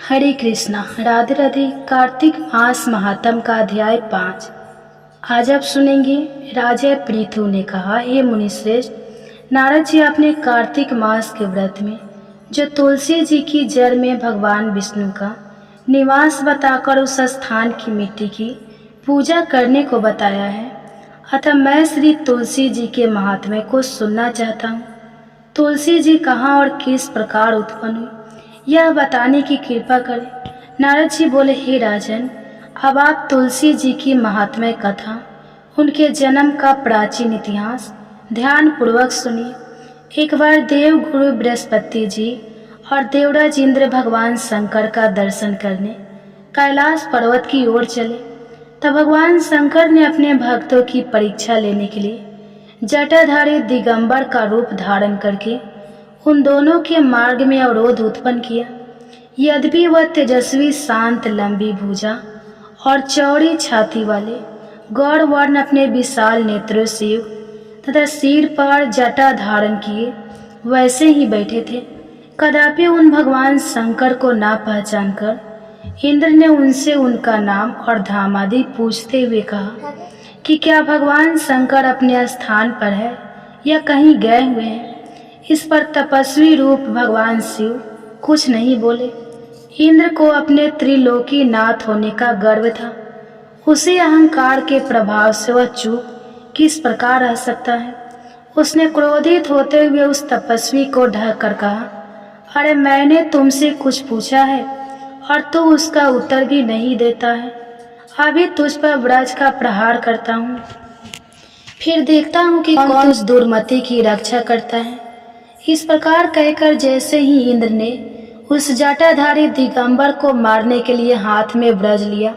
हरे कृष्णा। राधे राधे। कार्तिक मास महात्म का अध्याय 5। आज आप सुनेंगे। राजा पृथु ने कहा, हे मुनिश्रेष्ठ, नारद जी अपने कार्तिक मास के व्रत में जो तुलसी जी की जड़ में भगवान विष्णु का निवास बताकर उस स्थान की मिट्टी की पूजा करने को बताया है, अतः मैं श्री तुलसी जी के महात्म्य को सुनना चाहता हूँ। तुलसी जी कहाँ और किस प्रकार उत्पन्न हुई, यह बताने की कृपा करें। नारद जी बोले, हे राजन, अब आप तुलसी जी की महात्म्य कथा, उनके जन्म का प्राचीन इतिहास ध्यान पूर्वक सुनिए। एक बार देव गुरु बृहस्पति जी और देवराज इंद्र भगवान शंकर का दर्शन करने कैलाश पर्वत की ओर चले। तब भगवान शंकर ने अपने भक्तों की परीक्षा लेने के लिए जटाधारी दिगंबर का रूप धारण करके उन दोनों के मार्ग में अवरोध उत्पन्न किया। यद्यपि वह तेजस्वी, शांत, लंबी भुजा और चौड़ी छाती वाले गौर वर्ण अपने विशाल नेत्रों से युक्त तथा सिर पर जटा धारण किए वैसे ही बैठे थे, कदापि उन भगवान शंकर को ना पहचान कर इंद्र ने उनसे उनका नाम और धाम आदि पूछते हुए कहा कि क्या भगवान शंकर अपने स्थान पर है या कहीं गए हुए हैं। इस पर तपस्वी रूप भगवान शिव कुछ नहीं बोले। इंद्र को अपने त्रिलोकी नाथ होने का गर्व था। उसी अहंकार के प्रभाव से वह चुप किस प्रकार रह सकता है। उसने क्रोधित होते हुए उस तपस्वी को ढक कर कहा, अरे मैंने तुमसे कुछ पूछा है और तू उसका उत्तर भी नहीं देता है। अभी तुझ पर ब्रज का प्रहार करता हूँ, फिर देखता हूँ कि कौन उस दुर्मति की रक्षा करता है। इस प्रकार कहकर जैसे ही इंद्र ने उस जटाधारी दिगंबर को मारने के लिए हाथ में ब्रज लिया,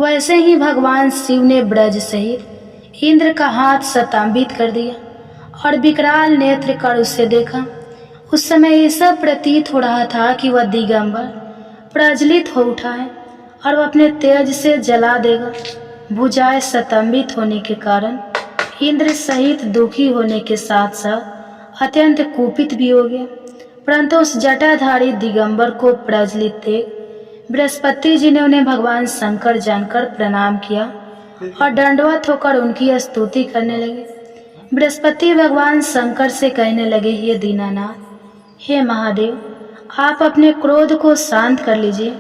वैसे ही भगवान शिव ने ब्रज सहित इंद्र का हाथ शतांबित कर दिया और विकराल नेत्र कर उसे देखा। उस समय ऐसा प्रतीत हो रहा था कि वह दिगंबर प्रज्वलित हो उठा है और वह अपने तेज से जला देगा। भुजाएं शतांबित होने के कारण इंद्र सहित दुखी होने के साथ साथ अत्यंत कुपित भी हो गया। परंतु उस जटाधारी दिगंबर को प्रज्वलित देख बृहस्पति जी ने उन्हें भगवान शंकर जानकर प्रणाम किया और दंडवत होकर उनकी स्तुति करने लगे। बृहस्पति भगवान शंकर से कहने लगे, हे दीनानाथ, हे महादेव, आप अपने क्रोध को शांत कर लीजिए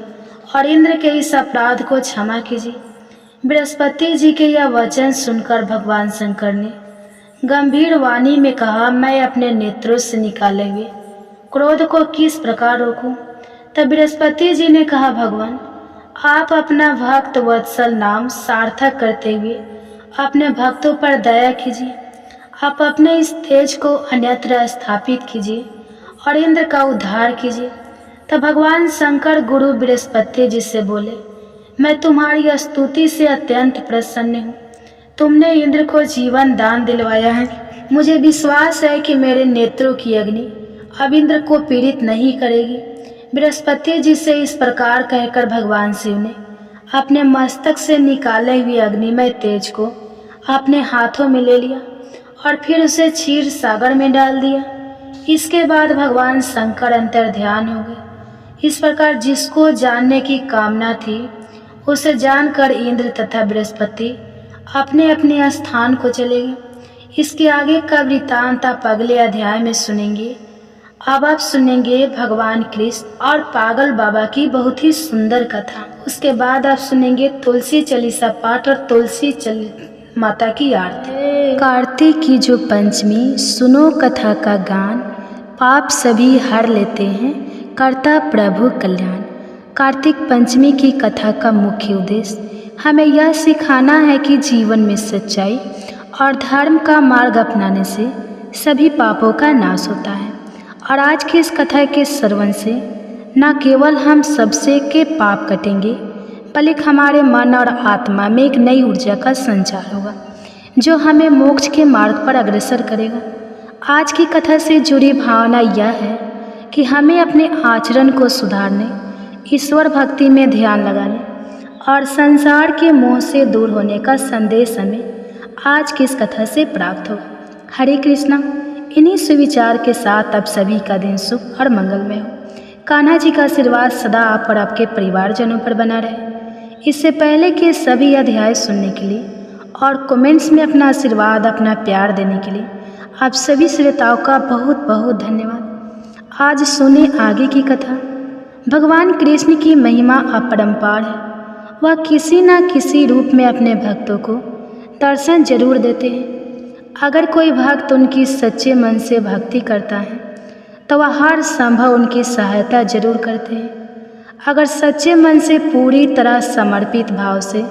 और इंद्र के इस अपराध को क्षमा कीजिए। बृहस्पति जी के यह वचन सुनकर भगवान शंकर ने गंभीर वाणी में कहा, मैं अपने नेत्रों से निकाले हुए क्रोध को किस प्रकार रोकूं। तब बृहस्पति जी ने कहा, भगवान, आप अपना भक्त वत्सल नाम सार्थक करते हुए अपने भक्तों पर दया कीजिए। आप अपने इस तेज को अन्यत्र स्थापित कीजिए और इंद्र का उद्धार कीजिए। तब भगवान शंकर गुरु बृहस्पति जी से बोले, मैं तुम्हारी स्तुति से अत्यंत प्रसन्न हूँ। तुमने इंद्र को जीवन दान दिलवाया है। मुझे विश्वास है कि मेरे नेत्रों की अग्नि अब इंद्र को पीड़ित नहीं करेगी। बृहस्पति जी से इस प्रकार कहकर भगवान शिव ने अपने मस्तक से निकाले हुए अग्निमय तेज को अपने हाथों में ले लिया और फिर उसे क्षीर सागर में डाल दिया। इसके बाद भगवान शंकर अंतर ध्यान हो गए। इस प्रकार जिसको जानने की कामना थी उसे जानकर इंद्र तथा बृहस्पति अपने अपने स्थान को चले गए। इसके आगे का वृत्तांत आप अगले अध्याय में सुनेंगे। अब आप सुनेंगे भगवान कृष्ण और पागल बाबा की बहुत ही सुंदर कथा। उसके बाद आप सुनेंगे तुलसी चालीसा पाठ और तुलसी माता की आरती। कार्तिक की जो पंचमी, सुनो कथा का गान, पाप सभी हर लेते हैं, करता प्रभु कल्याण। कार्तिक पंचमी की कथा का मुख्य उद्देश्य हमें यह सिखाना है कि जीवन में सच्चाई और धर्म का मार्ग अपनाने से सभी पापों का नाश होता है। और आज की इस कथा के श्रवण से न केवल हम सबसे के पाप कटेंगे, बल्कि हमारे मन और आत्मा में एक नई ऊर्जा का संचार होगा जो हमें मोक्ष के मार्ग पर अग्रसर करेगा। आज की कथा से जुड़ी भावना यह है कि हमें अपने आचरण को सुधारने, ईश्वर भक्ति में ध्यान लगाने और संसार के मोह से दूर होने का संदेश हमें आज की इस कथा से प्राप्त होगा। हरे कृष्णा। इन्हीं सुविचार के साथ अब सभी का दिन सुख और मंगलमय हो। कान्हा जी का आशीर्वाद सदा आप और आपके परिवारजनों पर बना रहे। इससे पहले के सभी अध्याय सुनने के लिए और कमेंट्स में अपना आशीर्वाद, अपना प्यार देने के लिए आप सभी श्रोताओं का बहुत बहुत धन्यवाद। आज सुने आगे की कथा। भगवान कृष्ण की महिमा अपरंपार है। वह किसी न किसी रूप में अपने भक्तों को दर्शन जरूर देते हैं। अगर कोई भक्त उनकी सच्चे मन से भक्ति करता है तो वह हर संभव उनकी सहायता जरूर करते हैं। अगर सच्चे मन से पूरी तरह समर्पित भाव से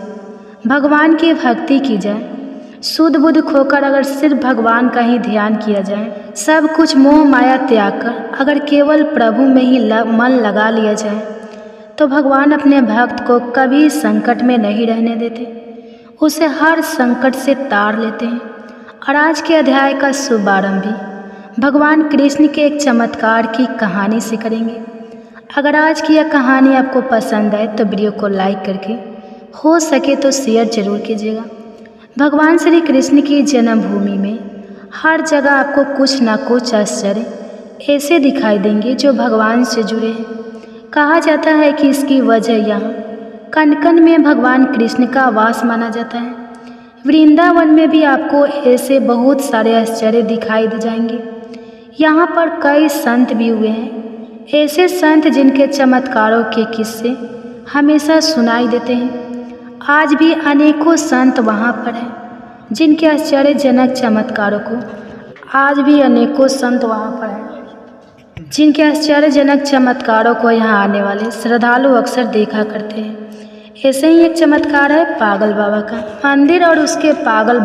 भगवान की भक्ति की जाए, शुद्ध बुद्ध खोकर अगर सिर्फ भगवान का ही ध्यान किया जाए, सब कुछ मोह माया त्याग कर अगर केवल प्रभु में ही मन लगा लिया जाए, तो भगवान अपने भक्त को कभी संकट में नहीं रहने देते, उसे हर संकट से तार लेते हैं। और आज के अध्याय का शुभारंभ भी भगवान कृष्ण के एक चमत्कार की कहानी से करेंगे। अगर आज की यह कहानी आपको पसंद आए तो वीडियो को लाइक करके हो सके तो शेयर जरूर कीजिएगा। भगवान श्री कृष्ण की जन्मभूमि में हर जगह आपको कुछ न कुछ आश्चर्य ऐसे दिखाई देंगे जो भगवान से जुड़े हैं। कहा जाता है कि इसकी वजह यहाँ कण कण में भगवान कृष्ण का वास माना जाता है। वृंदावन में भी आपको ऐसे बहुत सारे आश्चर्य दिखाई दे जाएंगे। यहाँ पर कई संत भी हुए हैं, ऐसे संत जिनके चमत्कारों के किस्से हमेशा सुनाई देते हैं। आज भी अनेकों संत वहाँ पर हैं जिनके आश्चर्यजनक चमत्कारों को यहाँ आने वाले श्रद्धालु अक्सर देखा करते हैं। ऐसे ही एक चमत्कार है पागल बाबा का। मंदिर और उसके पागल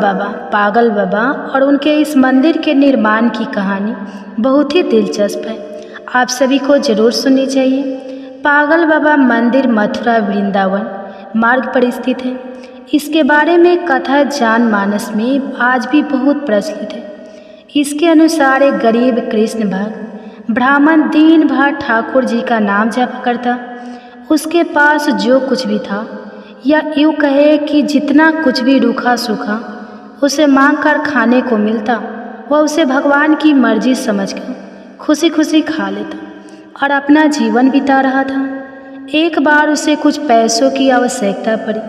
बाबा और उनके इस मंदिर के निर्माण की कहानी बहुत ही दिलचस्प है, आप सभी को जरूर सुननी चाहिए। पागल बाबा मंदिर मथुरा वृंदावन मार्ग पर स्थित है। इसके बारे में कथा जनमानस में आज भी बहुत प्रचलित है। इसके अनुसार एक गरीब कृष्ण भक्त ब्राह्मण दिन भर ठाकुर जी का नाम जप करता। उसके पास जो कुछ भी था, या यूँ कहे कि जितना कुछ भी रूखा सूखा उसे मांग कर खाने को मिलता, वह उसे भगवान की मर्जी समझकर खुशी खुशी खा लेता और अपना जीवन बिता रहा था। एक बार उसे कुछ पैसों की आवश्यकता पड़ी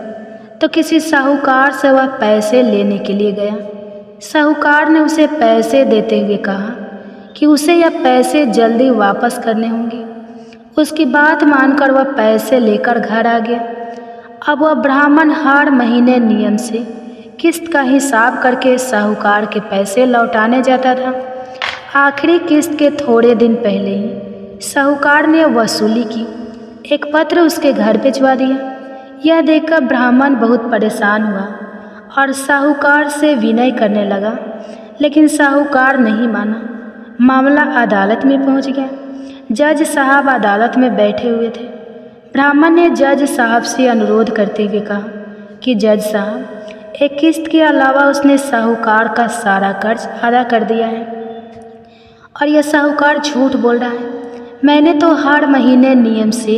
तो किसी साहूकार से वह पैसे लेने के लिए गया। साहूकार ने उसे पैसे देते हुए कहा कि उसे यह पैसे जल्दी वापस करने होंगे। उसकी बात मानकर वह पैसे लेकर घर आ गया। अब वह ब्राह्मण हर महीने नियम से किस्त का हिसाब करके साहूकार के पैसे लौटाने जाता था। आखिरी किस्त के थोड़े दिन पहले ही साहूकार ने वसूली की एक पत्र उसके घर भिजवा दिया। यह देखकर ब्राह्मण बहुत परेशान हुआ और साहूकार से विनय करने लगा, लेकिन साहूकार नहीं माना। मामला अदालत में पहुंच गया। जज साहब अदालत में बैठे हुए थे। ब्राह्मण ने जज साहब से अनुरोध करते हुए कहा कि जज साहब, एक किस्त के अलावा उसने साहूकार का सारा कर्ज अदा कर दिया है और यह साहूकार झूठ बोल रहा है। मैंने तो हर महीने नियम से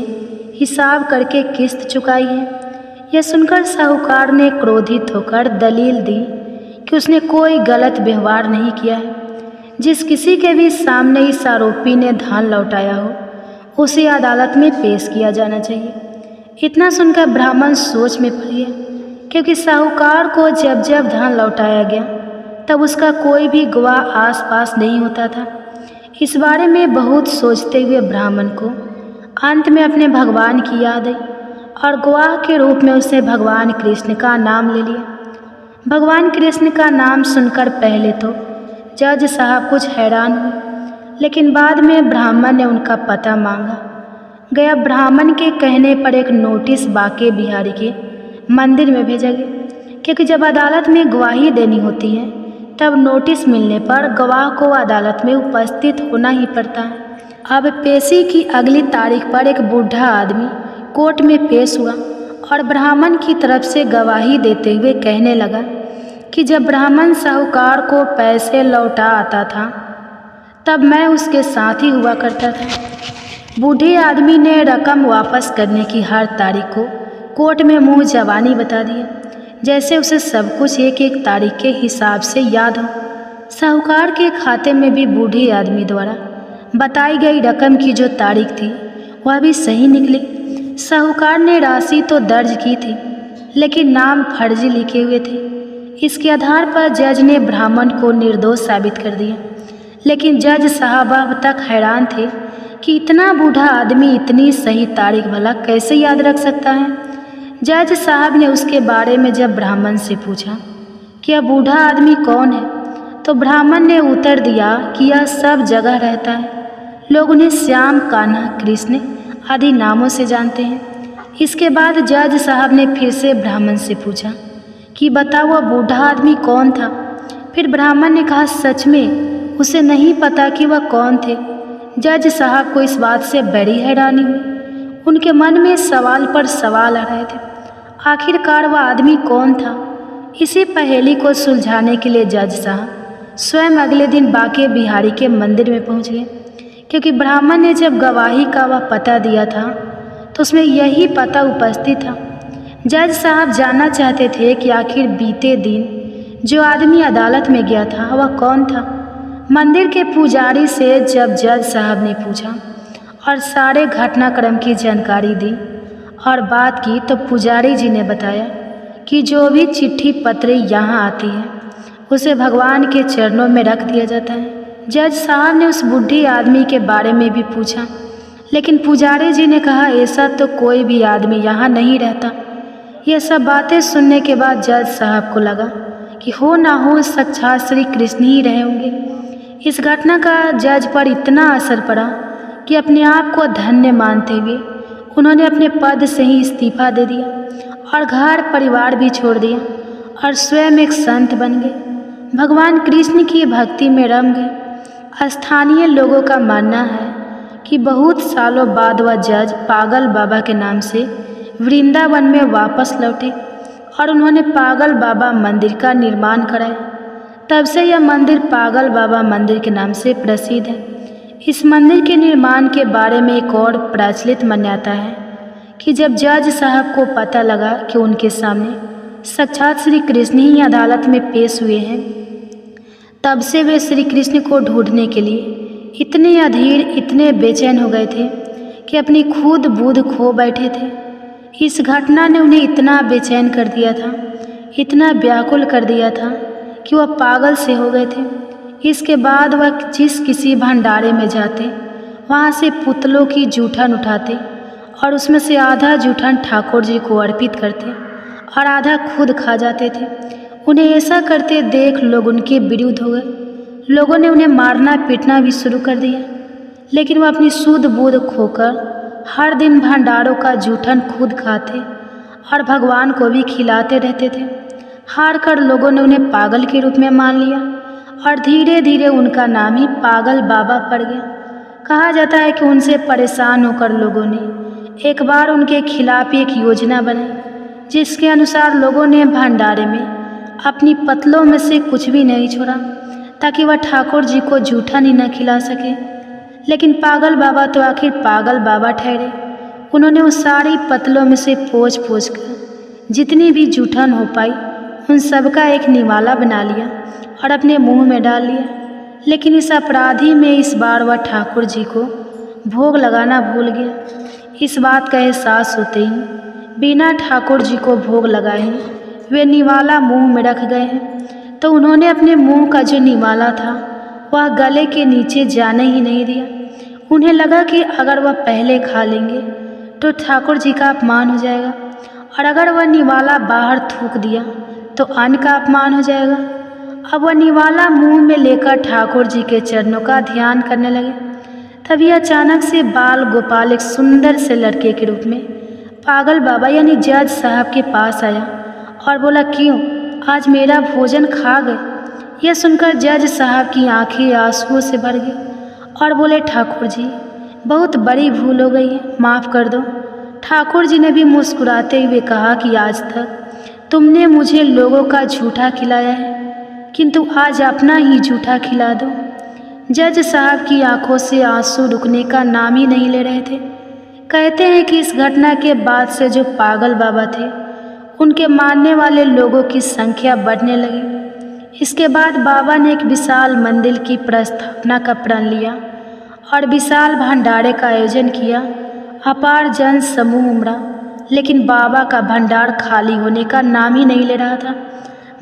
हिसाब करके किस्त चुकाई है। यह सुनकर साहूकार ने क्रोधित होकर दलील दी कि उसने कोई गलत व्यवहार नहीं किया है। जिस किसी के भी सामने इस आरोपी ने धन लौटाया हो, उसे अदालत में पेश किया जाना चाहिए। इतना सुनकर ब्राह्मण सोच में पड़ गया, क्योंकि साहूकार को जब जब धन लौटाया गया तब उसका कोई भी गवाह आसपास नहीं होता था। इस बारे में बहुत सोचते हुए ब्राह्मण को अंत में अपने भगवान की याद आई और गवाह के रूप में उसने भगवान कृष्ण का नाम ले लिया। भगवान कृष्ण का नाम सुनकर पहले तो जज साहब कुछ हैरान हुए, लेकिन बाद में ब्राह्मण ने उनका पता मांगा गया। ब्राह्मण के कहने पर एक नोटिस बाके बिहारी के मंदिर में भेजा गया, क्योंकि जब अदालत में गवाही देनी होती है तब नोटिस मिलने पर गवाह को अदालत में उपस्थित होना ही पड़ता है। अब पेशी की अगली तारीख पर एक बूढ़ा आदमी कोर्ट में पेश हुआ और ब्राह्मण की तरफ से गवाही देते हुए कहने लगा कि जब ब्राह्मण साहूकार को पैसे लौटा आता था तब मैं उसके साथ ही हुआ करता था। बूढ़े आदमी ने रकम वापस करने की हर तारीख को कोर्ट में मुंह जबानी बता दिया, जैसे उसे सब कुछ एक एक तारीख के हिसाब से याद हो। साहूकार के खाते में भी बूढ़े आदमी द्वारा बताई गई रकम की जो तारीख थी वह भी सही निकली। साहूकार ने राशि तो दर्ज की थी, लेकिन नाम फर्जी लिखे हुए थे। इसके आधार पर जज ने ब्राह्मण को निर्दोष साबित कर दिया। लेकिन जज साहब अब तक हैरान थे कि इतना बूढ़ा आदमी इतनी सही तारीख भला कैसे याद रख सकता है। जज साहब ने उसके बारे में जब ब्राह्मण से पूछा कि यह बूढ़ा आदमी कौन है, तो ब्राह्मण ने उत्तर दिया कि यह सब जगह रहता है। लोग उन्हें श्याम, कान्हा, कृष्ण आदि नामों से जानते हैं। इसके बाद जज साहब ने फिर से ब्राह्मण से पूछा कि बताओ वह बूढ़ा आदमी कौन था। फिर ब्राह्मण ने कहा सच में उसे नहीं पता कि वह कौन थे। जज साहब को इस बात से बड़ी हैरानी हुई। उनके मन में सवाल पर सवाल आ रहे थे। आखिरकार वह आदमी कौन था? इसी पहेली को सुलझाने के लिए जज साहब स्वयं अगले दिन बांके बिहारी के मंदिर में पहुंच गए, क्योंकि ब्राह्मण ने जब गवाही का वह पता दिया था तो उसमें यही पता उपस्थित था। जज साहब जानना चाहते थे कि आखिर बीते दिन जो आदमी अदालत में गया था वह कौन था। मंदिर के पुजारी से जब जज साहब ने पूछा और सारे घटनाक्रम की जानकारी दी और बात की, तो पुजारी जी ने बताया कि जो भी चिट्ठी पत्र यहाँ आती है उसे भगवान के चरणों में रख दिया जाता है। जज साहब ने उस बूढ़े आदमी के बारे में भी पूछा, लेकिन पुजारी जी ने कहा ऐसा तो कोई भी आदमी यहाँ नहीं रहता। यह सब बातें सुनने के बाद जज साहब को लगा कि हो ना हो साक्षात श्री कृष्ण ही रहे होंगे। इस घटना का जज पर इतना असर पड़ा कि अपने आप को धन्य मानते हुए उन्होंने अपने पद से ही इस्तीफा दे दिया और घर परिवार भी छोड़ दिया और स्वयं एक संत बन गए। भगवान कृष्ण की भक्ति में रम गए। स्थानीय लोगों का मानना है कि बहुत सालों बाद वह जज पागल बाबा के नाम से वृंदावन में वापस लौटे और उन्होंने पागल बाबा मंदिर का निर्माण कराया। तब से यह मंदिर पागल बाबा मंदिर के नाम से प्रसिद्ध है। इस मंदिर के निर्माण के बारे में एक और प्रचलित मान्यता है कि जब जज साहब को पता लगा कि उनके सामने साक्षात श्री कृष्ण ही अदालत में पेश हुए हैं, तब से वे श्री कृष्ण को ढूंढने के लिए इतने अधीर, इतने बेचैन हो गए थे कि अपनी खुद बुध खो बैठे थे। इस घटना ने उन्हें इतना बेचैन कर दिया था, इतना व्याकुल कर दिया था कि वह पागल से हो गए थे। इसके बाद वह जिस किसी भंडारे में जाते, वहाँ से पुतलों की जूठन उठाते और उसमें से आधा जूठन ठाकुर जी को अर्पित करते और आधा खुद खा जाते थे। उन्हें ऐसा करते देख लोग उनके विरुद्ध हो गए। लोगों ने उन्हें मारना पीटना भी शुरू कर दिया, लेकिन वह अपनी शुद्ध बुद्ध खोकर हर दिन भंडारों का जूठन खुद खाते और भगवान को भी खिलाते रहते थे। हार कर लोगों ने उन्हें पागल के रूप में मान लिया और धीरे धीरे उनका नाम ही पागल बाबा पड़ गया। कहा जाता है कि उनसे परेशान होकर लोगों ने एक बार उनके खिलाफ एक योजना बनाई, जिसके अनुसार लोगों ने भंडारे में अपनी पतलों में से कुछ भी नहीं छोड़ा ताकि वह ठाकुर जी को जूठन ही न खिला सके। लेकिन पागल बाबा तो आखिर पागल बाबा ठहरे। उन्होंने उस सारी पतलों में से पोंछ पोंछ कर जितनी भी जूठन हो पाई उन सब का एक निवाला बना लिया और अपने मुंह में डाल लिया। लेकिन इस अपराधी में इस बार वह ठाकुर जी को भोग लगाना भूल गया। इस बात का एहसास होते ही बिना ठाकुर जी को भोग लगाए वे निवाला मुंह में रख गए हैं, तो उन्होंने अपने मुंह का जो निवाला था वह गले के नीचे जाने ही नहीं दिया। उन्हें लगा कि अगर वह पहले खा लेंगे तो ठाकुर जी का अपमान हो जाएगा, और अगर वह निवाला बाहर थूक दिया तो अन्न का अपमान हो जाएगा। अब वह निवाला मुंह में लेकर ठाकुर जी के चरणों का ध्यान करने लगे। तभी अचानक से बाल गोपाल एक सुंदर से लड़के के रूप में पागल बाबा यानी जज साहब के पास आया और बोला, क्यों आज मेरा भोजन खा गए? यह सुनकर जज साहब की आंखें आंसुओं से भर गई और बोले, ठाकुर जी बहुत बड़ी भूल हो गई है, माफ़ कर दो। ठाकुर जी ने भी मुस्कुराते हुए कहा कि आज तक तुमने मुझे लोगों का झूठा खिलाया है, किंतु आज अपना ही झूठा खिला दो। जज साहब की आंखों से आंसू रुकने का नाम ही नहीं ले रहे थे। कहते हैं कि इस घटना के बाद से जो पागल बाबा थे उनके मानने वाले लोगों की संख्या बढ़ने लगी। इसके बाद बाबा ने एक विशाल मंदिर की प्रस्थापना का प्रण लिया और विशाल भंडारे का आयोजन किया अपार जन समूह उमड़ा, लेकिन बाबा का भंडार खाली होने का नाम ही नहीं ले रहा था।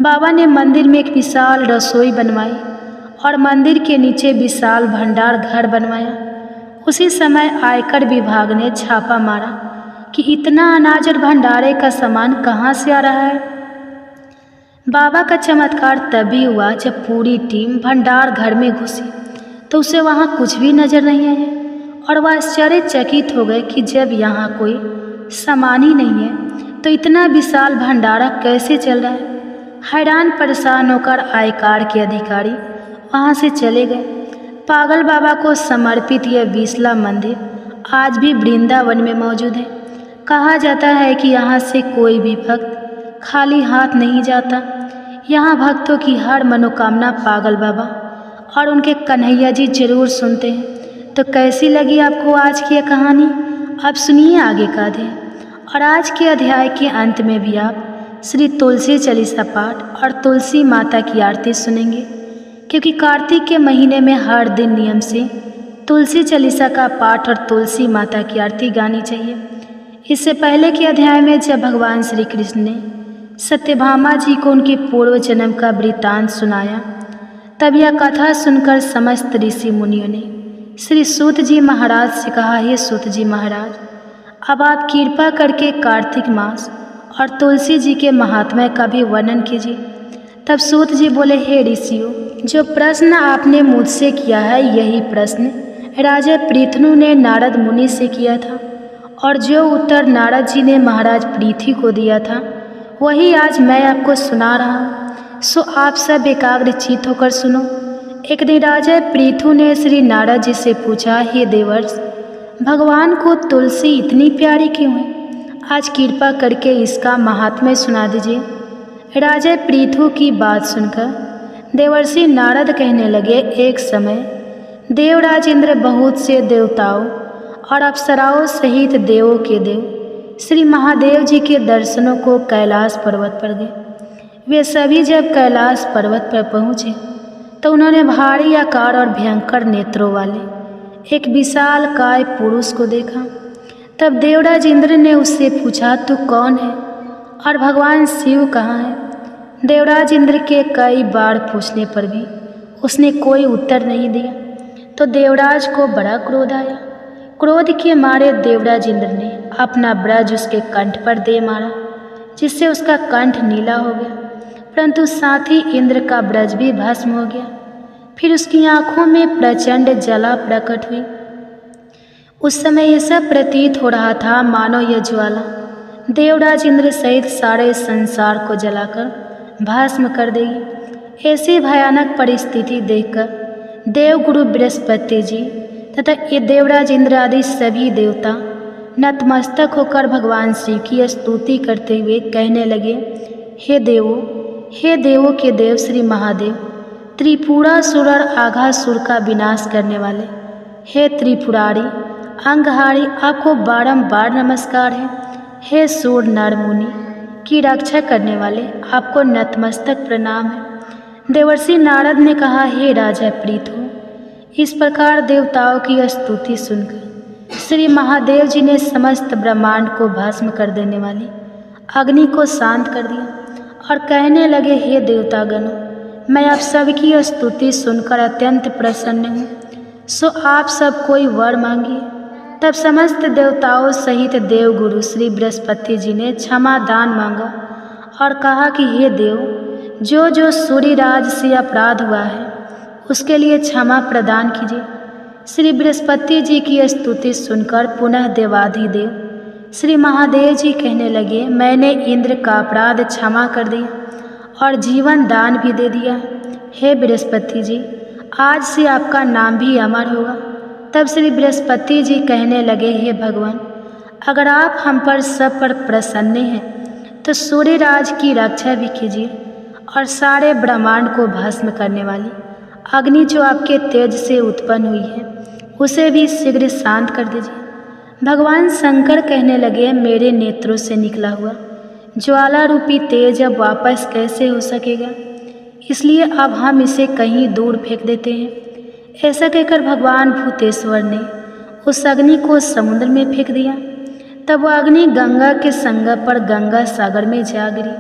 बाबा ने मंदिर में एक विशाल रसोई बनवाई और मंदिर के नीचे विशाल भंडार घर बनवाया। उसी समय आयकर विभाग ने छापा मारा कि इतना अनाज और भंडारे का सामान कहाँ से आ रहा है। बाबा का चमत्कार तभी हुआ जब पूरी टीम भंडार घर में घुसी तो उसे वहाँ कुछ भी नजर नहीं आया और वह आश्चर्यचकित हो गए कि जब यहाँ कोई सामान ही नहीं है तो इतना विशाल भंडारा कैसे चल रहा है। हैरान परेशान होकर आयकर के अधिकारी वहाँ से चले गए। पागल बाबा को समर्पित यह विशाल मंदिर आज भी वृंदावन में मौजूद है। कहा जाता है कि यहाँ से कोई भी भक्त खाली हाथ नहीं जाता। यहाँ भक्तों की हर मनोकामना पागल बाबा और उनके कन्हैया जी जरूर सुनते हैं। तो कैसी लगी आपको आज की यह कहानी? अब सुनिए आगे का अध्याय। और आज के अध्याय के अंत में भी आप श्री तुलसी चालीसा पाठ और तुलसी माता की आरती सुनेंगे, क्योंकि कार्तिक के महीने में हर दिन नियम से तुलसी चालीसा का पाठ और तुलसी माता की आरती गानी चाहिए। इससे पहले के अध्याय में जब भगवान श्री कृष्ण ने सत्यभामा जी को उनके पूर्व जन्म का वृत्तांत सुनाया, तब यह कथा सुनकर समस्त ऋषि मुनियों ने श्री सूत जी महाराज से कहा, हे सूत जी महाराज, अब आप कृपा करके कार्तिक मास और तुलसी जी के महात्म्य का भी वर्णन कीजिए। तब सूत जी बोले, हे ऋषियों, जो प्रश्न आपने मुझसे किया है यही प्रश्न राजा पृथु ने नारद मुनि से किया था, और जो उत्तर नारद जी ने महाराज पृथ्वी को दिया था वही आज मैं आपको सुना रहा हूँ। सो आप सब एकाग्रचित होकर सुनो। एक दिन राजा पृथु ने श्री नारद जी से पूछा, हे देवर्ष, भगवान को तुलसी इतनी प्यारी क्यों है? आज कृपा करके इसका महात्म्य सुना दीजिए। राजा पृथु की बात सुनकर देवर्षि नारद कहने लगे, एक समय देवराज इंद्र बहुत से देवताओं और अप्सराओं सहित देवों के देव श्री महादेव जी के दर्शनों को कैलाश पर्वत पर गए। वे सभी जब कैलाश पर्वत पर पहुँचे तो उन्होंने भारी आकार और भयंकर नेत्रों वाले एक विशाल काय पुरुष को देखा। तब देवराज इंद्र ने उससे पूछा, तू कौन है और भगवान शिव कहाँ है? देवराज इंद्र के कई बार पूछने पर भी उसने कोई उत्तर नहीं दिया तो देवराज को बड़ा क्रोध आया। क्रोध के मारे देवराज इंद्र ने अपना ब्रज उसके कंठ पर दे मारा, जिससे उसका कंठ नीला हो गया, परंतु साथ ही इंद्र का ब्रज भी भस्म हो गया। फिर उसकी आंखों में प्रचंड ज्वाला प्रकट हुई। उस समय यह सब प्रतीत हो रहा था मानो यह ज्वाला देवराज इंद्र सहित सारे संसार को जलाकर भस्म कर देगी। ऐसी भयानक परिस्थिति देखकर देवगुरु बृहस्पति जी तथा ये देवराज इंद्र आदि सभी देवता नतमस्तक होकर भगवान शिव की स्तुति करते हुए कहने लगे, हे देवों के देव श्री महादेव, त्रिपुरासुर और आघासुर का विनाश करने वाले, हे त्रिपुरारी अंगहारी, आपको बारंबार नमस्कार है। हे सूर नर मुनि की रक्षा करने वाले, आपको नतमस्तक प्रणाम है। देवर्षि नारद ने कहा, हे राजा पृथु, इस प्रकार देवताओं की स्तुति सुनकर श्री महादेव जी ने समस्त ब्रह्मांड को भस्म कर देने वाली अग्नि को शांत कर दिया और कहने लगे, हे देवतागणों, मैं आप सबकी स्तुति सुनकर अत्यंत प्रसन्न हूँ, सो आप सब कोई वर मांगिए। तब समस्त देवताओं सहित देवगुरु श्री बृहस्पति जी ने क्षमा दान मांगा और कहा कि हे देव, जो सूर्यराज से अपराध हुआ है उसके लिए क्षमा प्रदान कीजिए। श्री बृहस्पति जी की स्तुति सुनकर पुनः देवाधिदेव श्री महादेव जी कहने लगे, मैंने इंद्र का अपराध क्षमा कर दिया और जीवन दान भी दे दिया। हे बृहस्पति जी, आज से आपका नाम भी अमर होगा। तब श्री बृहस्पति जी कहने लगे, हे भगवान, अगर आप हम पर सब पर प्रसन्न हैं तो सूर्यराज की रक्षा भी कीजिए और सारे ब्रह्मांड को भस्म करने वाली अग्नि जो आपके तेज से उत्पन्न हुई है उसे भी शीघ्र शांत कर दीजिए। भगवान शंकर कहने लगे, मेरे नेत्रों से निकला हुआ ज्वाला रूपी तेज अब वापस कैसे हो सकेगा, इसलिए अब हम इसे कहीं दूर फेंक देते हैं। ऐसा कहकर भगवान भूतेश्वर ने उस अग्नि को समुद्र में फेंक दिया। तब वह अग्नि गंगा के संगम पर गंगा सागर में जा गिरी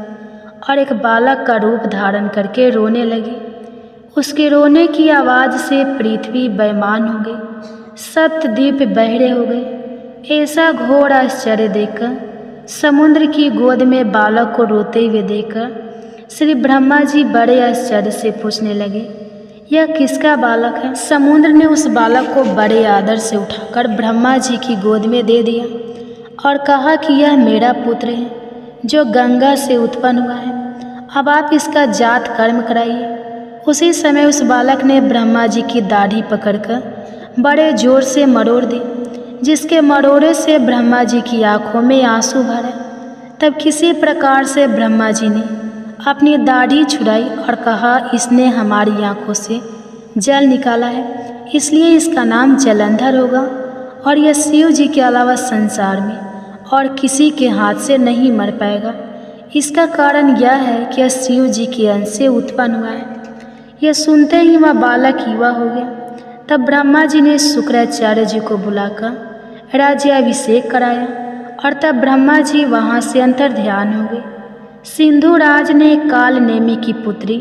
और एक बालक का रूप धारण करके रोने लगी। उसके रोने की आवाज़ से पृथ्वी बेईमान हो गई, सप्तद्वीप बहरे हो गए। ऐसा घोर आश्चर्य देखकर, समुद्र की गोद में बालक को रोते हुए देखकर श्री ब्रह्मा जी बड़े आश्चर्य से पूछने लगे, यह किसका बालक है? समुद्र ने उस बालक को बड़े आदर से उठाकर ब्रह्मा जी की गोद में दे दिया और कहा कि यह मेरा पुत्र है जो गंगा से उत्पन्न हुआ है, अब आप इसका जात कर्म कराइए। उसी समय उस बालक ने ब्रह्मा जी की दाढ़ी पकड़कर बड़े जोर से मरोड़ दी, जिसके मरोड़े से ब्रह्मा जी की आंखों में आंसू भरे। तब किसी प्रकार से ब्रह्मा जी ने अपनी दाढ़ी छुड़ाई और कहा, इसने हमारी आंखों से जल निकाला है, इसलिए इसका नाम जलंधर होगा और यह शिव जी के अलावा संसार में और किसी के हाथ से नहीं मर पाएगा। इसका कारण यह है कि यह शिव जी के अंश से उत्पन्न हुआ है। यह सुनते ही वह बालक युवा हो गया। तब ब्रह्मा जी ने शुक्राचार्य जी को बुलाकर राज्याभिषेक कराया और तब ब्रह्मा जी वहाँ से अंतर ध्यान हो गए। सिंधु राज ने काल नेमी की पुत्री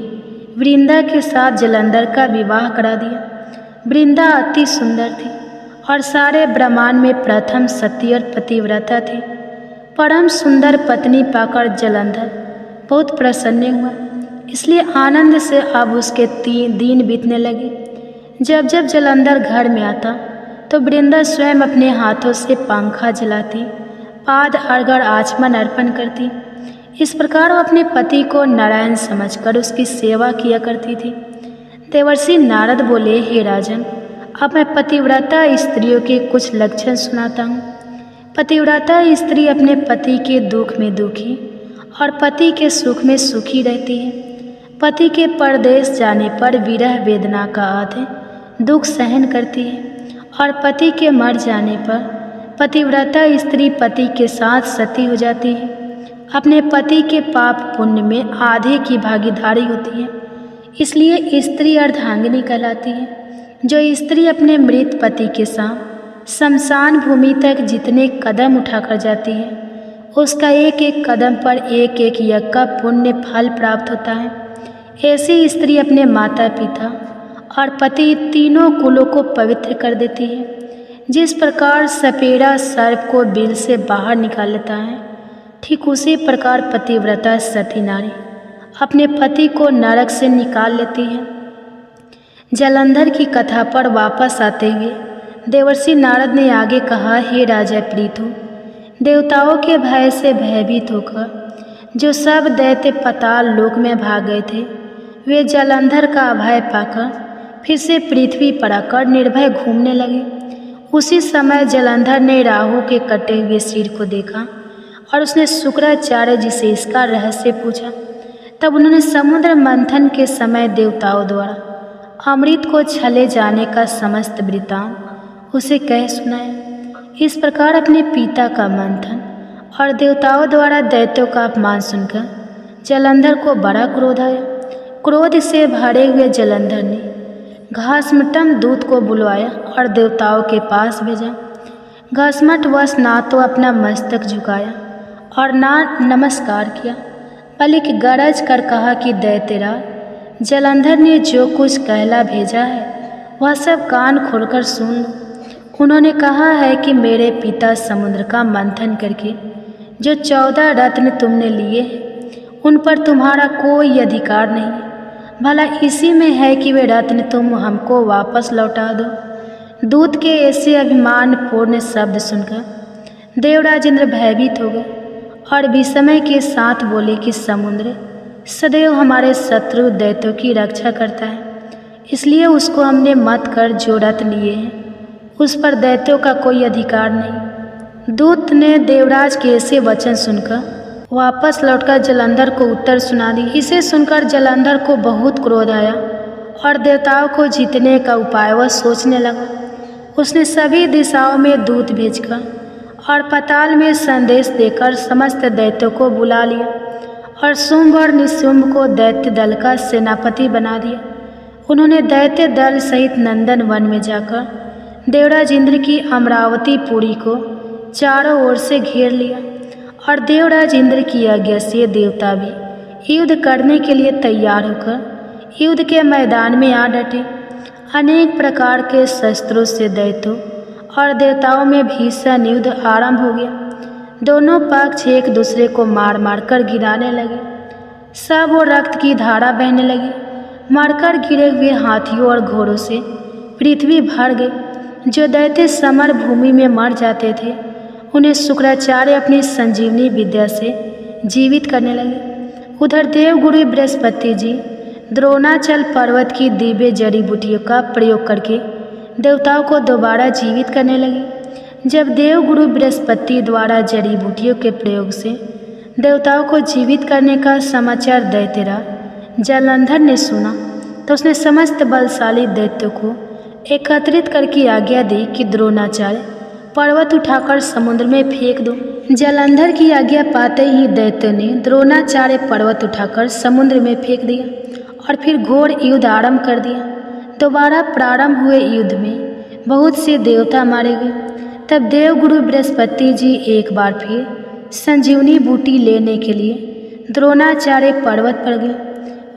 वृंदा के साथ जलंधर का विवाह करा दिया। वृंदा अति सुंदर थी और सारे ब्रह्मांड में प्रथम सती और पतिव्रता थी। परम सुंदर पत्नी पाकर जलंधर बहुत प्रसन्न हुआ, इसलिए आनंद से अब उसके 3 दिन बीतने लगे। जब जब जलंधर घर में आता तो वृंदा स्वयं अपने हाथों से पंखा जलाती, पाद अर्घ्य आचमन अर्पण करती। इस प्रकार वो अपने पति को नारायण समझकर उसकी सेवा किया करती थी। देवर्षि नारद बोले, हे राजन, अब मैं पतिव्रता स्त्रियों के कुछ लक्षण सुनाता हूँ। पतिव्रता स्त्री अपने पति के दुख में दुखी और पति के सुख में सुखी रहती है। पति के परदेश जाने पर विरह वेदना का आधे दुख सहन करती है और पति के मर जाने पर पतिव्रता स्त्री पति के साथ सती हो जाती है। अपने पति के पाप पुण्य में आधे की भागीदारी होती है, इसलिए स्त्री अर्धांगिनी कहलाती है। जो स्त्री अपने मृत पति के साथ शमशान भूमि तक जितने कदम उठाकर जाती है, उसका एक एक कदम पर एक एक यज्ञ का पुण्य फल प्राप्त होता है। ऐसी स्त्री अपने माता पिता और पति तीनों कुलों को पवित्र कर देती है। जिस प्रकार सपेरा सर्प को बिल से बाहर निकाल लेता है, ठीक उसी प्रकार पतिव्रता सती नारी अपने पति को नरक से निकाल लेती है। जलंधर की कथा पर वापस आते हुए देवर्षि नारद ने आगे कहा, हे राजा पृथु, देवताओं के भय से भयभीत होकर जो सब दैत्य पाताल लोक में भाग गए थे, वे जलंधर का अभय पाकर फिर से पृथ्वी पर आकर निर्भय घूमने लगे। उसी समय जलंधर ने राहु के कटे हुए सिर को देखा और उसने शुक्राचार्य जी से इसका रहस्य पूछा। तब उन्होंने समुद्र मंथन के समय देवताओं द्वारा अमृत को छले जाने का समस्त वृत्तांत उसे कह सुनाया। इस प्रकार अपने पिता का मंथन और देवताओं द्वारा दैत्यों का अपमान सुनकर जलंधर को बड़ा क्रोध आया। क्रोध से भरे हुए जलंधर ने घासमटम दूत को बुलवाया और देवताओं के पास भेजा। घासमटवश ना तो अपना मस्तक झुकाया और ना नमस्कार किया, बल्कि गरज कर कहा कि दैत्यराज, जलंधर ने जो कुछ कहला भेजा है वह सब कान खोलकर सुन लो। उन्होंने कहा है कि मेरे पिता समुद्र का मंथन करके जो 14 रत्न तुमने लिए हैं, उन पर तुम्हारा कोई अधिकार नहीं है। भला इसी में है कि वे रत्न तुम हमको वापस लौटा दो। दूत के ऐसे अभिमान पूर्ण शब्द सुनकर देवराज इंद्र भयभीत हो गए और विस्मय के साथ बोले कि समुद्र सदैव हमारे शत्रु दैत्यों की रक्षा करता है, इसलिए उसको हमने मत कर जो रत्न लिए हैं उस पर दैत्यों का कोई अधिकार नहीं। दूत ने देवराज के ऐसे वचन सुनकर वापस लौटकर जलंधर को उत्तर सुना दी। इसे सुनकर जलंधर को बहुत क्रोध आया और देवताओं को जीतने का उपाय वह सोचने लगा। उसने सभी दिशाओं में दूत भेजकर और पाताल में संदेश देकर समस्त दैत्यों को बुला लिया और शुंभ और निशुंभ को दैत्य दल का सेनापति बना दिया। उन्होंने दैत्य दल सहित नंदन वन में जाकर देवराज इंद्र की अमरावती पुरी को चारों ओर से घेर लिया और देवराज इंद्र की आज्ञा से देवता भी युद्ध करने के लिए तैयार होकर युद्ध के मैदान में आ डटे। अनेक प्रकार के शस्त्रों से दैत्यों और देवताओं में भीषण युद्ध आरंभ हो गया। दोनों पक्ष एक दूसरे को मार मार कर गिराने लगे। सब और रक्त की धारा बहने लगी। मरकर गिरे हुए हाथियों और घोड़ों से पृथ्वी भर गई। जो दैत्य समर भूमि में मर जाते थे उन्हें शुक्राचार्य अपनी संजीवनी विद्या से जीवित करने लगे। उधर देवगुरु बृहस्पति जी द्रोणाचल पर्वत की दिव्य जड़ी बूटियों का प्रयोग करके देवताओं को दोबारा जीवित करने लगे। जब देवगुरु बृहस्पति द्वारा जड़ी बूटियों के प्रयोग से देवताओं को जीवित करने का समाचार दैत्यराज जालंधर ने सुना तो उसने समस्त बलशाली दैत्यों को एकत्रित करके आज्ञा दी कि द्रोणाचार्य पर्वत उठाकर समुद्र में फेंक दो। जालंधर की आज्ञा पाते ही दैत्यों ने द्रोणाचार्य पर्वत उठाकर समुद्र में फेंक दिया और फिर घोर युद्ध आरंभ कर दिया। दोबारा प्रारंभ हुए युद्ध में बहुत से देवता मारे गए। तब देवगुरु बृहस्पति जी एक बार फिर संजीवनी बूटी लेने के लिए द्रोणाचार्य पर्वत पर गए।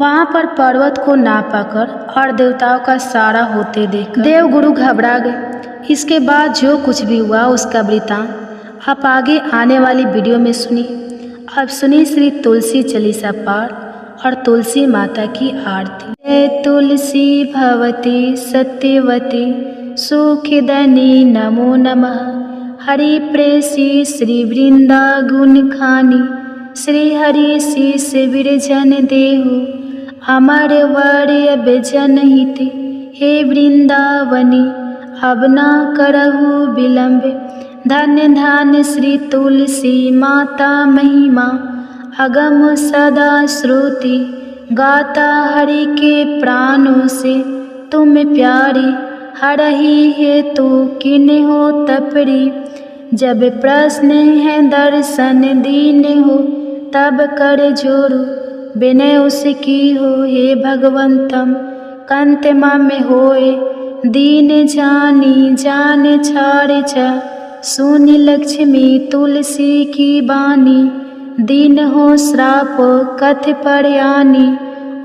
वहाँ पर पर्वत को ना पाकर और देवताओं का सारा होते देख देवगुरु घबरा गए। इसके बाद जो कुछ भी हुआ उसका वृतांत आप आगे आने वाली वीडियो में सुनिए। अब सुनिए श्री तुलसी चालीसा पाठ और तुलसी माता की आरती। जय तुलसी भवती सत्यवती सुखदनी नमो नमः। हरि प्रेसी श्री वृंदा गुण खानी श्री हरि शीस विरजन देहु अमर वर्य जनहित। हे वृंदावनी अब न करहु विलंब। धन्य धन्य श्री तुलसी माता महिमा अगम सदा श्रुति। गाता हरि के प्राणों से तुम प्यारी हरहि हेतु किन हो तपरी। जब प्रश्न है दर्शन दीन हो तब कर जोरु विनय उसकी हो। हे भगवंतम कंत मम होए दीन जानी जान छाड़ छ। सुन लक्ष्मी तुलसी की बानी दीन हो श्राप कथ पर आनी।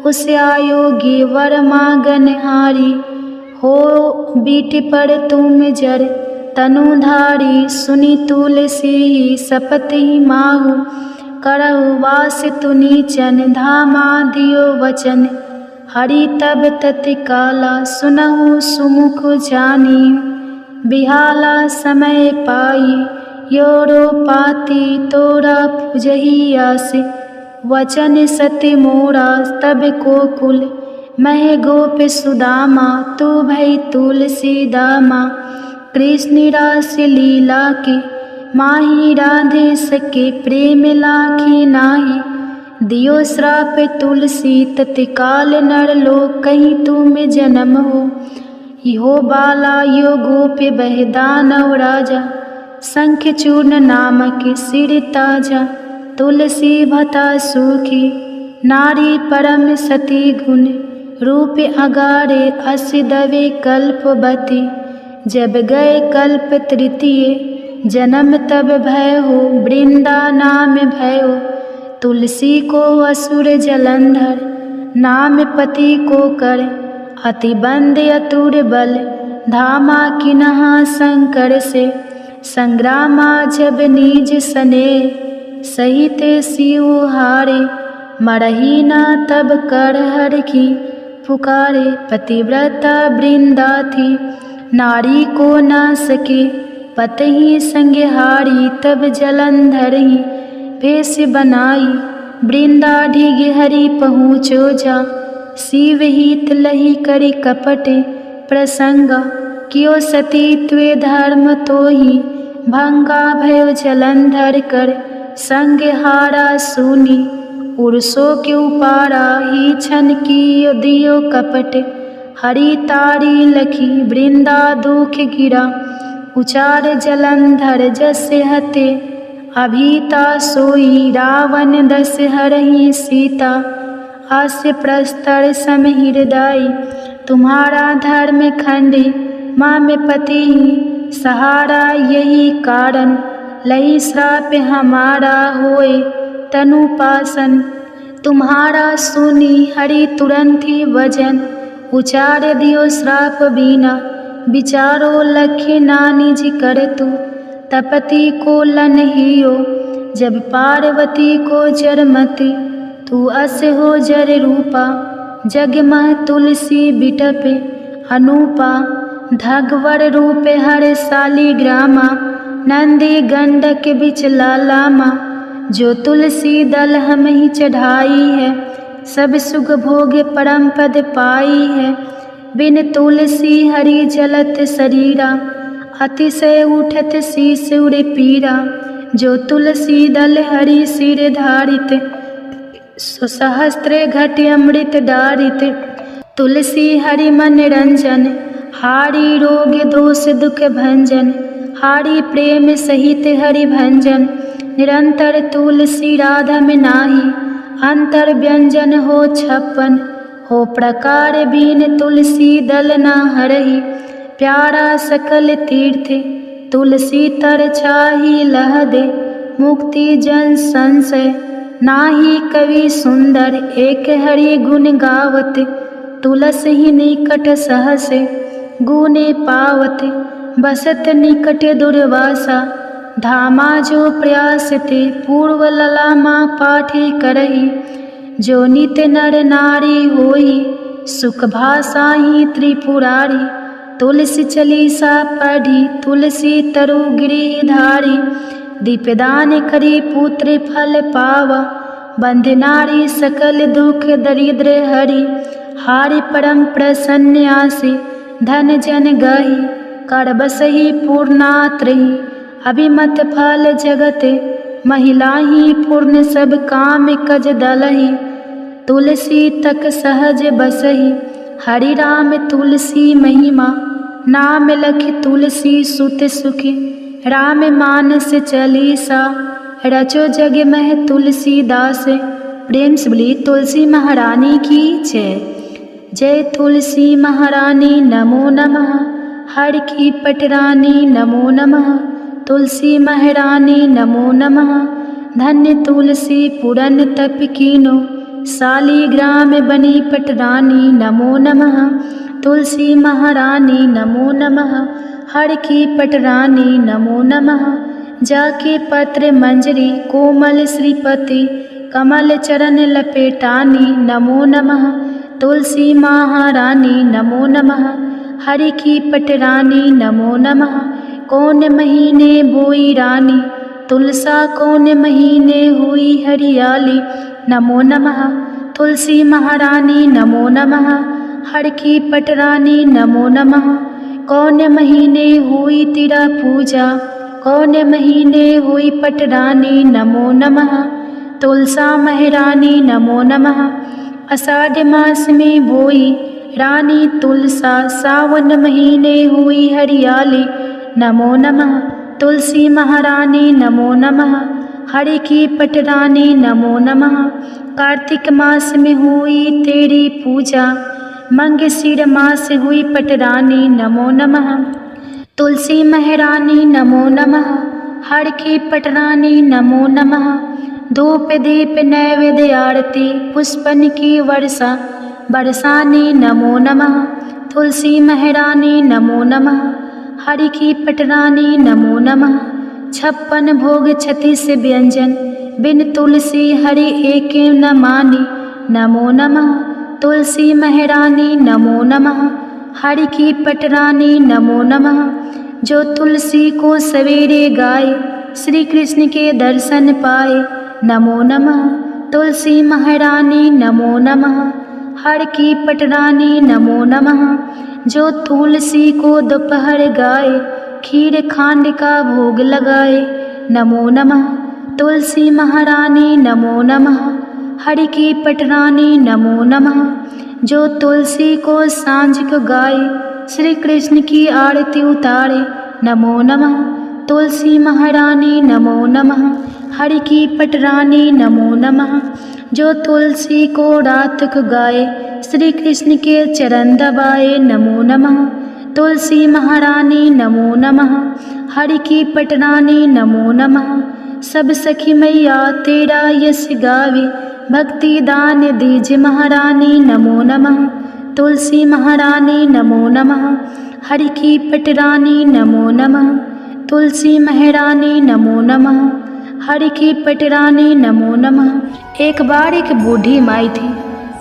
उस आयोगी वर मांगन हारी हो बीट पर तुम जर तनुधारी। सुनी तुलसी सपति माहु करहु वास तुनीचन। धामा दियो वचन हरि तब तत्काला सुनहु सुमुख जानी। बिहाला समय पाई योरो पाती तोरा पुजही आस। वचन सत्य मोरा तब को कुल मह गोप सुदामा। तू भई तुलसी दामा कृष्ण रास लीला के माही राधे सके प्रेम लाखे नाही। दियो श्राप तुलसी तत्काल नर लोक कहीं तुम जन्म हो। यो बाला यो गोप बह दानव राजा शंख चूर्ण नामक सिर ताजा। तुलसी भता सुखी नारी परम सती गुण रूप अगारे अस दवे कल्पवती। जब गए कल्प तृतीय जन्म तब भय हो वृंदा नाम भयो। तुलसी को असुर जलंधर नाम पति को कर अति बंद अतुर बल। धामा किन्हा शंकर से संग्रामा जब निज सने सहित शिव हारे। मरही ना तब कर हर की पुकारे। पतिव्रता वृंदा थी नारी को ना सके पतही संगहारी। तब जलंधर ही भेष बनाई वृंदा ढिग हरि पहुँचो जा। शिव हित लही करी कपट प्रसंग कियो सतीत्व धर्म तो ही भंगा भयो। जलंधर कर संगहारा सुनी उर्सो के उपारा ही छन की दियो कपट। हरि तारी लखी वृंदा दुख गिरा उचार जलंधर जस हते। अभीता सोई रावण दस हरहि सीता। आस प्रस्तर सम हृदय तुम्हारा धर्म खंड माँ में पति ही सहारा, यही कारण लही श्राप हमारा होए तनुपासन। तुम्हारा सुनी हरि तुरंत ही वजन, उचार दियो श्राप बीना, विचारो लखे नानी जी कर तू। तपति को लन हियो जब पार्वती को जरमति, तू अस हो जर रूपा, जग मह तुलसी बिटपे अनूपा। धगवर रूपे हर साली ग्रामा, नंदी गंडक बिच लालामा। जो तुलसी दल हम ही चढ़ाई है, सब सुख भोग परम पद पाई है। बिन तुलसी हरि जलत शरीरा, अतिशय उठत शीस उड़े पीरा। जो तुलसी दल हरि सिर धारित, सहस्त्र घट अमृत डारित। तुलसी हरि मन रंजन, हारी रोग दोष दुख भंजन। हारी प्रेम सहित हरि भंजन, निरंतर तुलसी राधा में नाही। अंतर व्यंजन हो 56, हो प्रकार बीन तुलसी दल ना हरहि। प्यारा सकल तीर्थ तुलसी तर छाही लह दे, मुक्ति जन संशय नाही कवि सुंदर। एक हरि गुण गावत, तुलसी ही निकट सहसे गुने पावत। बसत निकट दुर्वासा, धामा जो प्रयास ते पूर्व ललामा पाठी करही। जो नित नर नारी होई, सुख भाषा ही त्रिपुरारी। तुलसी चलीसा पढ़ी, तुलसी तरु गिरिधारी। दीपदान करी पुत्र फल पावा, बंध नारी सकल दुख दरिद्र हरि। हारि परम प्रसन्न आसी, धन जन गही। कर बसही पूर्णात्रही, अभिमत फल जगत। महिला ही पूर्ण सब काम कज दलही। तुलसी तक सहज बसही, हरि राम तुलसी महिमा। नाम लख तुलसी सुत सुखी, राम मानस चालीसा। रचो जग मह तुलसी दास, प्रेम से बोली तुलसी महारानी की जय। जय तुलसी महारानी नमो नमः, हर की पटरानी नमो नमः। तुलसी महारानी नमो नमः, धन्य तुलसी पुरन तप कीनो। शालीग्राम बनी पटरानी नमो नमः। तुलसी महारानी नमो नमः, हर की पटरानी नमो नमः। जाके पत्र मंजरी कोमल श्रीपति, कमल चरण लपेटानी नमो नमः। तुलसी महारानी नमो नमः, हरि की पटरानी नमो नमः। कौन महीने बोई रानी, तुलसा कौन महीने हुई हरियाली। नमो नमः तुलसी महारानी नमो नमः, हर की पटरानी नमो नमः। कौन महीने हुई तेरा पूजा, कौन महीने हुई पटरानी नमो नमः। तुलसा महारानी नमो नमः, आषाढ़ मास में बोई रानी तुलसा। सावन महीने हुई हरियाली नमो नमः। तुलसी महारानी नमो नमः, हरि की पटरानी नमो नमः। कार्तिक मास में हुई तेरी पूजा, मंगशीर मास हुई पटरानी नमो नमः। तुलसी महारानी नमो नमः, हर की पटरानी नमो नमः। धूप दीप नैवेद्य आरती, पुष्पन की वर्षा बरसानी नमो नमः। तुलसी महारानी नमो नमः, हरि की पटरानी नमो नमः। 56 भोग 36 व्यंजन, बिन तुलसी हरि एक न मानी नमो नमः। तुलसी महारानी नमो नमः, हरि की पटरानी नमो नमः। जो तुलसी को सवेरे गाए, श्री कृष्ण के दर्शन पाए नमो नमः। तुलसी महारानी नमो नमः, हर की पटरानी नमो नमः। जो तुलसी को दोपहर गाए, खीर खांड का भोग लगाए नमो नमः। तुलसी महारानी नमो नमः, हरि की पटरानी नमो नमः। जो तुलसी को सांझ को गाए, श्री कृष्ण की आरती उतारे नमो नमः। तुलसी महारानी नमो नमः, हरि की पटरानी नमो नमः। जो तुलसी को रात को गाए, श्री कृष्ण के चरण दबाए नमो नमः। तुलसी महारानी नमो नमः, हरि की पटरानी नमो नमः। सब सखी मैया तेरा यश गावे, भक्ति दान दीज महारानी नमो नमः। तुलसी महारानी नमो नमः, हरि की पटरानी नमो नमः। तुलसी महारानी नमो नमः, हरि की पटरानी नमो नमः। एक बार एक बूढ़ी माई थी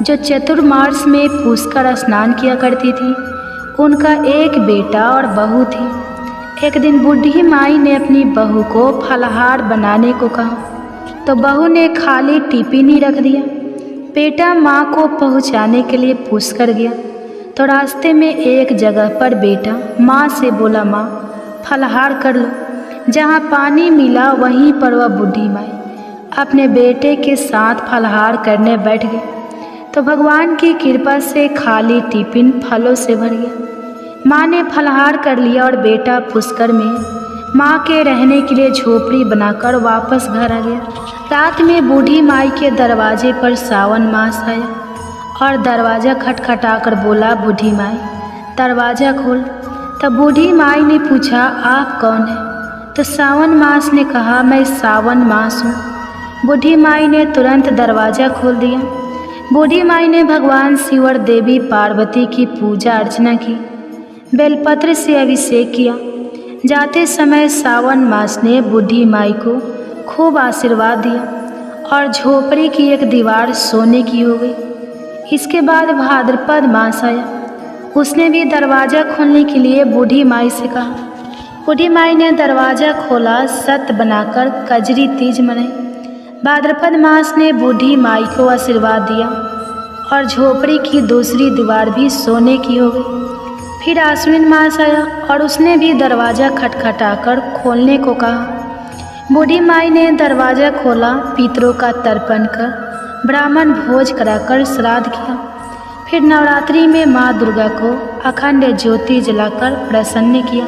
जो चतुर्मास में पुष्कर स्नान किया करती थी। उनका एक बेटा और बहू थी। एक दिन बूढ़ी माई ने अपनी बहू को फलाहार बनाने को कहा तो बहू ने खाली टिफिन रख दिया। बेटा माँ को पहुँचाने के लिए पुष्कर गया तो रास्ते में एक जगह पर बेटा माँ से बोला, माँ फलाहार कर लो। जहाँ पानी मिला वहीं पर वह बूढ़ी माई अपने बेटे के साथ फलाहार करने बैठ गई तो भगवान की कृपा से खाली टिफिन फलों से भर गया। माँ ने फलाहार कर लिया और बेटा पुष्कर में माँ के रहने के लिए झोपड़ी बनाकर वापस घर आ गया। रात में बूढ़ी माई के दरवाजे पर सावन मास आया और दरवाज़ा खटखटाकर बोला, बूढ़ी माई दरवाज़ा खोल। तब बूढ़ी माई ने पूछा, आप कौन हैं? तो सावन मास ने कहा, मैं सावन मास हूँ। बूढ़ी माई ने तुरंत दरवाज़ा खोल दिया। बूढ़ी माई ने भगवान शिव और देवी पार्वती की पूजा अर्चना की, बेलपत्र से अभिषेक किया। जाते समय सावन मास ने बूढ़ी माई को खूब आशीर्वाद दिया और झोपड़ी की एक दीवार सोने की हो गई। इसके बाद भाद्रपद मास आया। उसने भी दरवाज़ा खोलने के लिए बूढ़ी माई से कहा। बूढ़ी माई ने दरवाज़ा खोला, सत बनाकर कजरी तीज मनाई। भाद्रपद मास ने बूढ़ी माई को आशीर्वाद दिया और झोपड़ी की दूसरी दीवार भी सोने की हो गई। फिर आश्विन मास आया और उसने भी दरवाज़ा खटखटाकर खोलने को कहा। बूढ़ी माई ने दरवाज़ा खोला, पितरों का तर्पण कर ब्राह्मण भोज कराकर श्राद्ध किया। फिर नवरात्रि में माँ दुर्गा को अखंड ज्योति जलाकर प्रसन्न किया।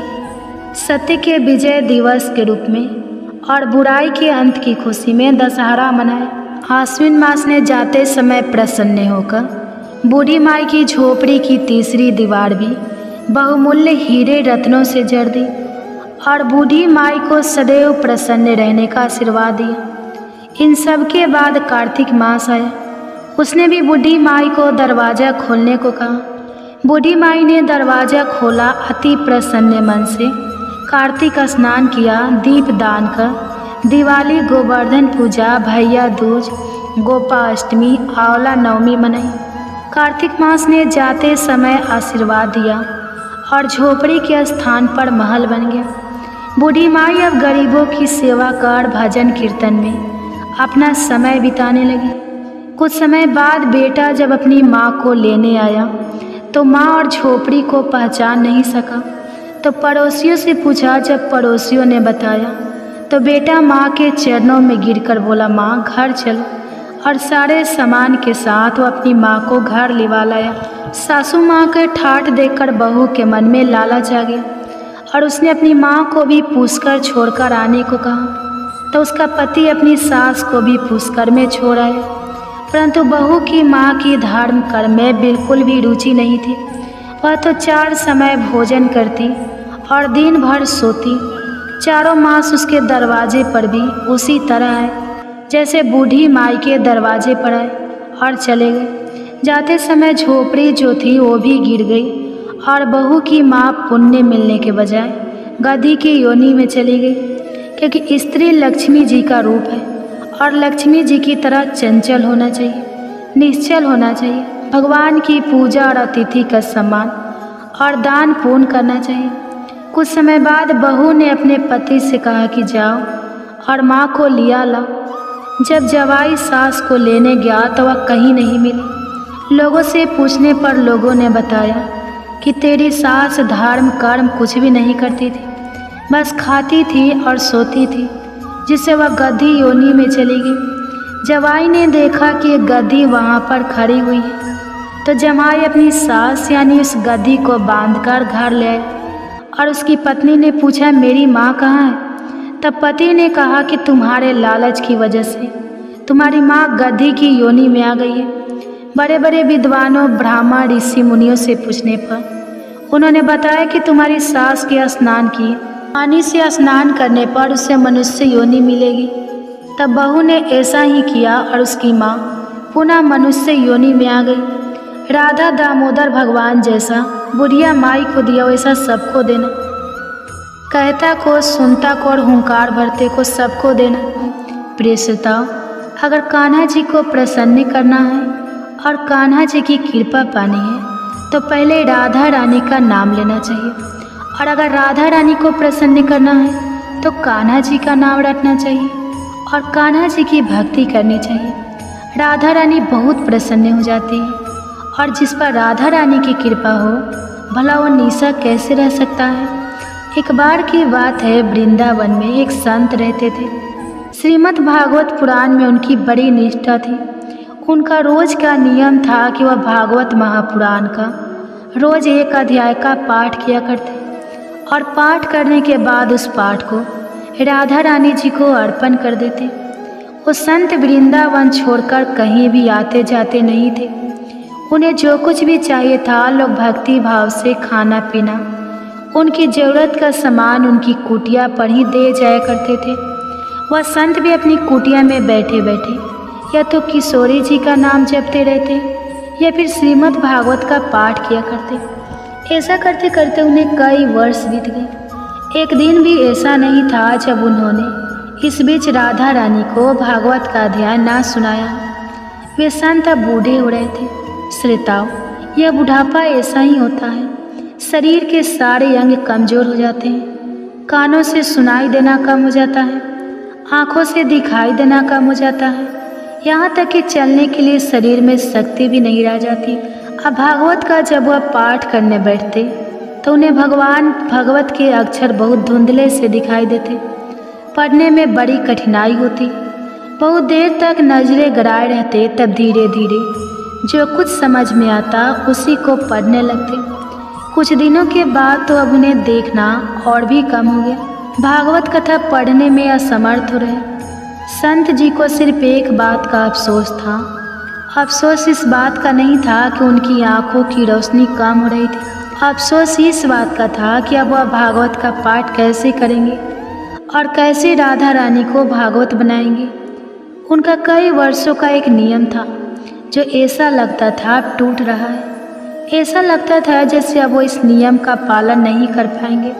सत्य के विजय दिवस के रूप में और बुराई के अंत की खुशी में दशहरा मनाया। आश्विन मास ने जाते समय प्रसन्न होकर बूढ़ी माई की झोपड़ी की तीसरी दीवार भी बहुमूल्य हीरे रत्नों से जड़ दी और बूढ़ी माई को सदैव प्रसन्न रहने का आशीर्वाद दिया। इन सब के बाद कार्तिक मास आया। उसने भी बूढ़ी माई को दरवाज़ा खोलने को कहा। बूढ़ी माई ने दरवाज़ा खोला, अति प्रसन्न मन से कार्तिक स्नान किया, दीप दान कर दिवाली, गोवर्धन पूजा, भैया दूज, गोपाष्टमी, आंवला नवमी मनाई। कार्तिक मास ने जाते समय आशीर्वाद दिया और झोपड़ी के स्थान पर महल बन गया। बूढ़ी माई अब गरीबों की सेवा कर भजन कीर्तन में अपना समय बिताने लगी। कुछ समय बाद बेटा जब अपनी माँ को लेने आया तो माँ और झोपड़ी को पहचान नहीं सका तो पड़ोसियों से पूछा। जब पड़ोसियों ने बताया तो बेटा माँ के चरणों में गिरकर बोला, माँ घर चलो। और सारे सामान के साथ वो अपनी माँ को घर लिवा लाया। सासू माँ के ठाठ देखकर बहू के मन में लालच आ गया और उसने अपनी माँ को भी पुष्कर छोड़कर आने को कहा तो उसका पति अपनी सास को भी पुष्कर में छोड़ आया। परंतु बहू की माँ की धर्म कर्म में बिल्कुल भी रुचि नहीं थी। वह तो 4 समय भोजन करती और दिन भर सोती। चारों मास उसके दरवाजे पर भी उसी तरह आए जैसे बूढ़ी माई के दरवाजे पर आए और चले गए। जाते समय झोपड़ी जो थी वो भी गिर गई और बहू की माँ पुण्य मिलने के बजाय गधी की योनि में चली गई, क्योंकि स्त्री लक्ष्मी जी का रूप है और लक्ष्मी जी की तरह चंचल होना चाहिए, निश्चल होना चाहिए। भगवान की पूजा और अतिथि का सम्मान और दान पुण्य करना चाहिए। कुछ समय बाद बहू ने अपने पति से कहा कि जाओ और माँ को लिया लाओ। जब जवाई सास को लेने गया तो वह कहीं नहीं मिली। लोगों से पूछने पर लोगों ने बताया कि तेरी सास धर्म कर्म कुछ भी नहीं करती थी, बस खाती थी और सोती थी, जिससे वह गधी योनि में चली गई। जवाई ने देखा कि एक गधी वहाँ पर खड़ी हुई है तो जमाई अपनी सास यानी उस गधी को बांधकर घर ले आए और उसकी पत्नी ने पूछा, मेरी माँ कहाँ है? तब पति ने कहा कि तुम्हारे लालच की वजह से तुम्हारी माँ गधी की योनि में आ गई है। बड़े बड़े विद्वानों ब्राह्मण ऋषि मुनियों से पूछने पर उन्होंने बताया कि तुम्हारी सास के स्नान किए पानी से स्नान करने पर उसे मनुष्य योनि मिलेगी। तब बहू ने ऐसा ही किया और उसकी माँ पुनः मनुष्य योनि में आ गई। राधा दामोदर भगवान जैसा बुढ़िया माई को दिया वैसा सबको देना, कहता को सुनता को और हुंकार भरते को सबको देना। प्रिय श्रोताओ, अगर कान्हा जी को प्रसन्न करना है और कान्हा जी की कृपा पानी है तो पहले राधा रानी का नाम लेना चाहिए, और अगर राधा रानी को प्रसन्न करना है तो कान्हा जी का नाम रटना चाहिए और कान्हा जी की भक्ति करनी चाहिए। राधा रानी बहुत प्रसन्न हो जाती है, और जिस पर राधा रानी की कृपा हो भला वो निशा कैसे रह सकता है। एक बार की बात है, वृंदावन में एक संत रहते थे। श्रीमद् भागवत पुराण में उनकी बड़ी निष्ठा थी। उनका रोज का नियम था कि वह भागवत महापुराण का रोज एक अध्याय का पाठ किया करते, और पाठ करने के बाद उस पाठ को राधा रानी जी को अर्पण कर देते। वो संत वृंदावन छोड़कर कहीं भी आते जाते नहीं थे। उन्हें जो कुछ भी चाहिए था लोग भक्ति भाव से खाना पीना, उनकी ज़रूरत का सामान उनकी कुटिया पर ही दे जाया करते थे। वह संत भी अपनी कुटिया में बैठे बैठे या तो किशोरी जी का नाम जपते रहते या फिर श्रीमद् भागवत का पाठ किया करते। ऐसा करते करते उन्हें कई वर्ष बीत गए। एक दिन भी ऐसा नहीं था जब उन्होंने इस बीच राधा रानी को भागवत का अध्याय ना सुनाया। वे संत अब बूढ़े हो रहे थे। श्रोताओ, यह बुढ़ापा ऐसा ही होता है। शरीर के सारे अंग कमज़ोर हो जाते हैं, कानों से सुनाई देना कम हो जाता है, आँखों से दिखाई देना कम हो जाता है, यहाँ तक कि चलने के लिए शरीर में शक्ति भी नहीं रह जाती। अब भागवत का जब वह पाठ करने बैठते तो उन्हें भगवत के अक्षर बहुत धुंधले से दिखाई देते। पढ़ने में बड़ी कठिनाई होती। बहुत देर तक नजरें गड़ाए रहते, तब धीरे धीरे जो कुछ समझ में आता उसी को पढ़ने लगते। कुछ दिनों के बाद तो अब उन्हें देखना और भी कम हो गया। भागवत कथा पढ़ने में असमर्थ हो रहे। संत जी को सिर्फ एक बात का अफसोस था। अफसोस इस बात का नहीं था कि उनकी आंखों की रोशनी कम हो रही थी। अफसोस इस बात का था कि अब वह भागवत का पाठ कैसे करेंगे और कैसे राधा रानी को भागवत बनाएंगे। उनका कई वर्षों का एक नियम था जो ऐसा लगता था अब टूट रहा है। ऐसा लगता था जैसे अब वो इस नियम का पालन नहीं कर पाएंगे।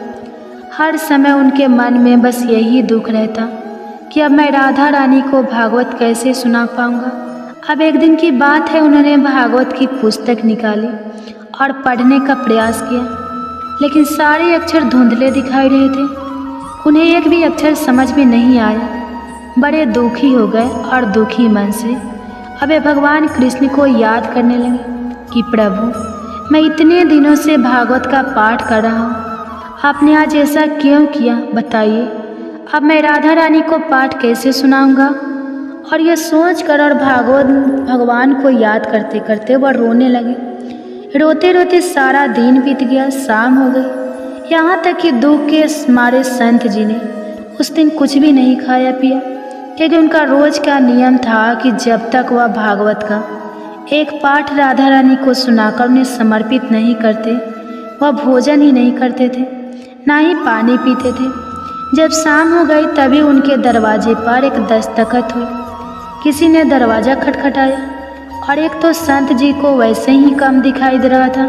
हर समय उनके मन में बस यही दुख रहता कि अब मैं राधा रानी को भागवत कैसे सुना पाऊंगा। अब एक दिन की बात है, उन्होंने भागवत की पुस्तक निकाली और पढ़ने का प्रयास किया, लेकिन सारे अक्षर धुंधले दिखाई रहे थे। उन्हें एक भी अक्षर समझ में नहीं आया। बड़े दुखी हो गए और दुखी मन से अब वे भगवान कृष्ण को याद करने लगे कि प्रभु, मैं इतने दिनों से भागवत का पाठ कर रहा हूँ, आपने आज ऐसा क्यों किया बताइए। अब मैं राधा रानी को पाठ कैसे सुनाऊंगा। और यह सोच कर और भगवान को याद करते करते वह रोने लगे। रोते रोते सारा दिन बीत गया, शाम हो गई। यहाँ तक कि दुख के मारे संत जी ने उस दिन कुछ भी नहीं खाया पिया, क्योंकि उनका रोज का नियम था कि जब तक वह भागवत का एक पाठ राधा रानी को सुनाकर उन्हें समर्पित नहीं करते वह भोजन ही नहीं करते थे, ना ही पानी पीते थे। जब शाम हो गई तभी उनके दरवाजे पर एक दस्तखत हुई। किसी ने दरवाज़ा खटखटाया और एक तो संत जी को वैसे ही कम दिखाई दे रहा था।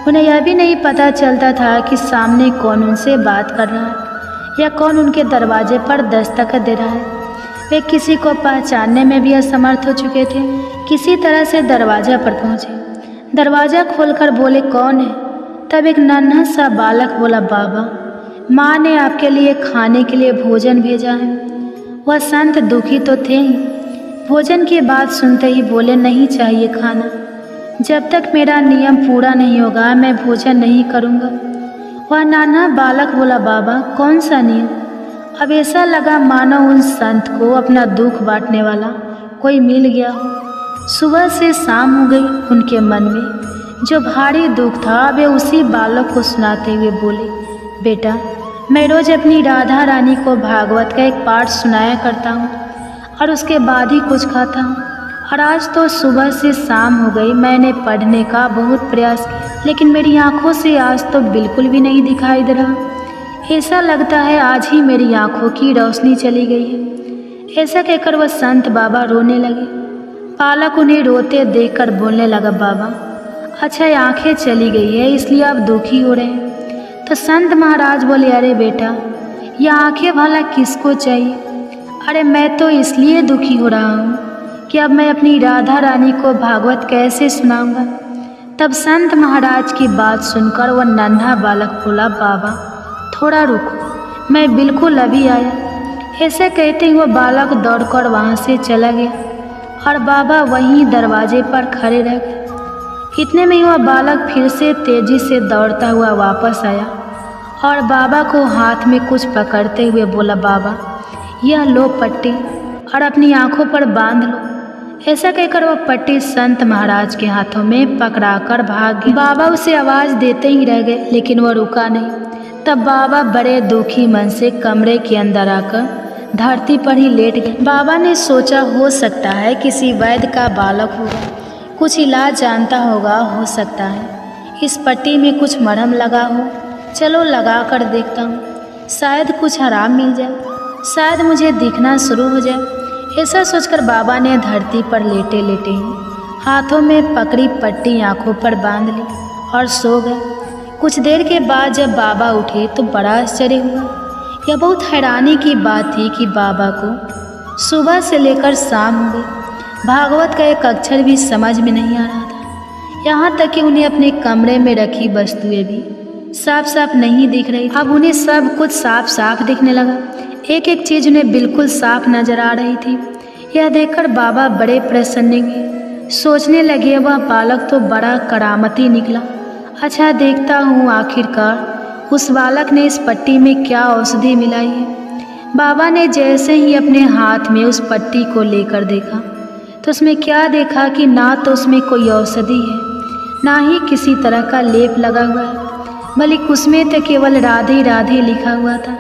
उन्हें यह भी नहीं पता चलता था कि सामने कौन उनसे बात कर रहा है या कौन उनके दरवाजे पर दस्तखत दे रहा है। वे किसी को पहचानने में भी असमर्थ हो चुके थे। किसी तरह से दरवाज़ा पर पहुँचे। दरवाज़ा खोलकर बोले, कौन है? तब एक नन्हा सा बालक बोला, बाबा, माँ ने आपके लिए खाने के लिए भोजन भेजा है। वह संत दुखी तो थे ही, भोजन की बात सुनते ही बोले, नहीं चाहिए खाना, जब तक मेरा नियम पूरा नहीं होगा मैं भोजन नहीं करूँगा। वह नन्हा बालक बोला, बाबा, कौन सा नियम? अब ऐसा लगा मानो उन संत को अपना दुख बांटने वाला कोई मिल गया हो। सुबह से शाम हो गई। उनके मन में जो भारी दुख था वे उसी बालक को सुनाते हुए बोले, बेटा, मैं रोज़ अपनी राधा रानी को भागवत का एक पाठ सुनाया करता हूँ और उसके बाद ही कुछ खाता हूँ। और आज तो सुबह से शाम हो गई, मैंने पढ़ने का बहुत प्रयास किया लेकिन मेरी आंखों से आज तो बिल्कुल भी नहीं दिखाई दे रहा। ऐसा लगता है आज ही मेरी आंखों की रोशनी चली गई है। ऐसा कहकर वह संत बाबा रोने लगे। बालक उन्हें रोते देखकर बोलने लगा, बाबा अच्छा ये आंखें चली गई है इसलिए आप दुखी हो रहे हैं। तो संत महाराज बोले, अरे बेटा ये आंखें भला किसको चाहिए? अरे मैं तो इसलिए दुखी हो रहा हूँ कि अब मैं अपनी राधा रानी को भागवत कैसे सुनाऊंगा। तब संत महाराज की बात सुनकर वह नन्हा बालक बोला, बाबा थोड़ा रुको, मैं बिल्कुल अभी आया। ऐसे कहते हुए बालक दौड़कर वहाँ से चला गया और बाबा वहीं दरवाजे पर खड़े रह गए। इतने में वह बालक फिर से तेजी से दौड़ता हुआ वापस आया और बाबा को हाथ में कुछ पकड़ते हुए बोला, बाबा यह लो पट्टी और अपनी आंखों पर बांध लो। ऐसा कहकर वह पट्टी संत महाराज के हाथों में पकड़ाकर भाग गया। बाबा उसे आवाज़ देते ही रह गए लेकिन वह रुका नहीं। तब बाबा बड़े दुखी मन से कमरे के अंदर आकर धरती पर ही लेट गए। बाबा ने सोचा हो सकता है किसी वैद्य का बालक होगा, कुछ इलाज जानता होगा, हो सकता है इस पट्टी में कुछ मरहम लगा हो, चलो लगा कर देखता हूँ, शायद कुछ आराम मिल जाए, शायद मुझे दिखना शुरू हो जाए। ऐसा सोचकर बाबा ने धरती पर लेटे लेटे ही हाथों में पकड़ी पट्टी आंखों पर बांध ली और सो गए। कुछ देर के बाद जब बाबा उठे तो बड़ा आश्चर्य हुआ। यह बहुत हैरानी की बात थी कि बाबा को सुबह से लेकर शाम हो गई, भागवत का एक अक्षर भी समझ में नहीं आ रहा था। यहाँ तक कि उन्हें अपने कमरे में रखी वस्तुएं भी साफ साफ नहीं दिख रही। अब उन्हें सब कुछ साफ साफ दिखने लगा, एक एक चीज़ उन्हें बिल्कुल साफ नजर आ रही थी। यह देखकर बाबा बड़े प्रसन्न हुए, सोचने लगे वह बालक तो बड़ा करामती निकला। अच्छा देखता हूँ आखिरकार उस बालक ने इस पट्टी में क्या औषधि मिलाई है। बाबा ने जैसे ही अपने हाथ में उस पट्टी को लेकर देखा तो उसमें क्या देखा कि ना तो उसमें कोई औषधि है, ना ही किसी तरह का लेप लगा हुआ है, बल्कि उसमें तो केवल राधे राधे लिखा हुआ था।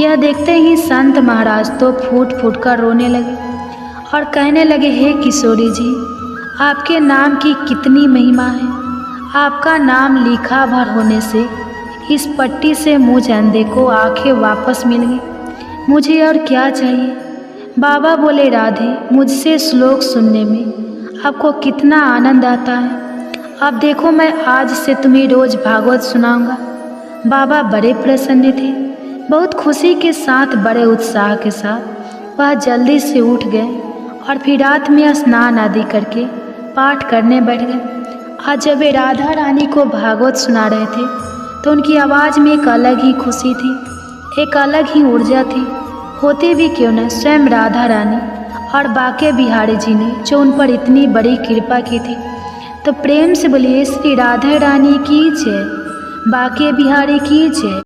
यह देखते ही संत महाराज तो फूट फूट कर रोने लगे और कहने लगे, हे किशोरी जी आपके नाम की कितनी महिमा है। आपका नाम लिखा भर होने से इस पट्टी से मुझ अंधे को आंखें वापस मिल गई, मुझे और क्या चाहिए। बाबा बोले, राधे मुझसे श्लोक सुनने में आपको कितना आनंद आता है। अब देखो मैं आज से तुम्हें रोज़ भागवत सुनाऊंगा। बाबा बड़े प्रसन्न थे, बहुत खुशी के साथ बड़े उत्साह के साथ वह जल्दी से उठ गए और फिर रात में स्नान आदि करके पाठ करने बैठ गए। आज जब वे राधा रानी को भागवत सुना रहे थे तो उनकी आवाज़ में एक अलग ही खुशी थी, एक अलग ही ऊर्जा थी। होती भी क्यों न स्वयं राधा रानी और बाके बिहारी जी ने जो उन पर इतनी बड़ी कृपा की थी। तो प्रेम से बोलिए श्री राधा रानी की जय, बाके बिहारी की जय।